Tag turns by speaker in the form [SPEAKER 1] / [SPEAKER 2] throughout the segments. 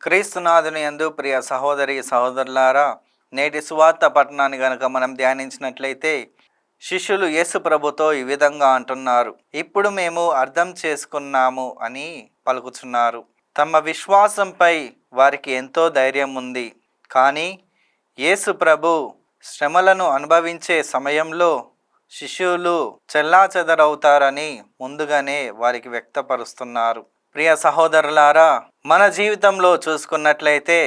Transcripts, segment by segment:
[SPEAKER 1] క్రీస్తునాథుని యందు ప్రియ సహోదరి సహోదరులారా, నేటి సువార్త పట్టణాన్ని గనుక మనం ధ్యానించినట్లయితే శిష్యులు యేసు ప్రభుతో ఈ విధంగా అంటున్నారు. ఇప్పుడు మేము అర్థం చేసుకున్నాము అని పలుకుతున్నారు. తమ విశ్వాసంపై వారికి ఎంతో ధైర్యం ఉంది. కానీ యేసు ప్రభు శ్రమలను అనుభవించే సమయంలో శిష్యులు చెల్లాచెదరవుతారని ముందుగానే వారికి వ్యక్తపరుస్తున్నారు. ప్రియ సహోదరులారా, మన జీవితంలో చూసుకున్నట్లయితే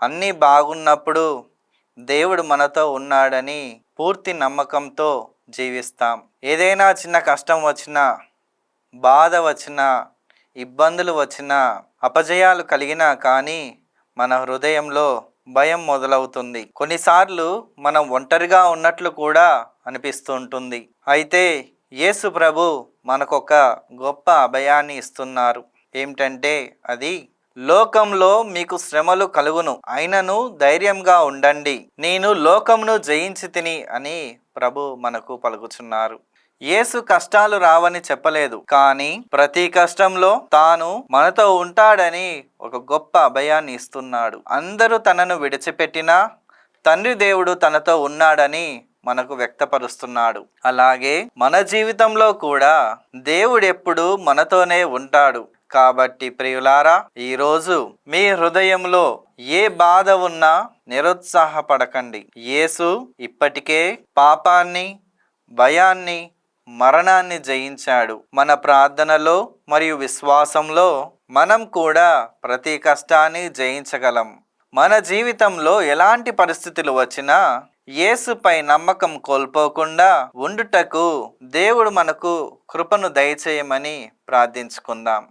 [SPEAKER 1] అన్నీ బాగున్నప్పుడు దేవుడు మనతో ఉన్నాడని పూర్తి నమ్మకంతో జీవిస్తాం. ఏదైనా చిన్న కష్టం వచ్చినా, బాధ వచ్చినా, ఇబ్బందులు వచ్చినా, అపజయాలు కలిగినా కానీ మన హృదయంలో భయం మొదలవుతుంది. కొన్నిసార్లు మనం ఒంటరిగా ఉన్నట్లు కూడా అనిపిస్తూ ఉంటుంది. అయితే యేసు ప్రభు మనకొక గొప్ప అభయాన్ని ఇస్తున్నారు. ఏమిటంటే అది లోకంలో మీకు శ్రమలు కలుగును, అయినను ధైర్యంగా ఉండండి, నేను లోకమును జయించి తిని అని ప్రభు మనకు పలుకుచున్నారు. యేసు కష్టాలు రావని చెప్పలేదు, కానీ ప్రతి కష్టంలో తాను మనతో ఉంటాడని ఒక గొప్ప అభయాన్ని ఇస్తున్నాడు. అందరూ తనను విడిచిపెట్టినా తండ్రి దేవుడు తనతో ఉన్నాడని మనకు వ్యక్తపరుస్తున్నాడు. అలాగే మన జీవితంలో కూడా దేవుడు ఎప్పుడు మనతోనే ఉంటాడు. కాబట్టి ప్రియులారా, ఈరోజు మీ హృదయంలో ఏ బాధ ఉన్నా నిరుత్సాహపడకండి. యేసు ఇప్పటికే పాపాన్ని, భయాన్ని, మరణాన్ని జయించాడు. మన ప్రార్థనలో మరియు విశ్వాసంలో మనం కూడా ప్రతి కష్టాన్ని జయించగలం. మన జీవితంలో ఎలాంటి పరిస్థితులు వచ్చినా యేసుపై నమ్మకం కోల్పోకుండా ఉండుటకు దేవుడు మనకు కృపను దయచేయమని ప్రార్థించుకుందాం.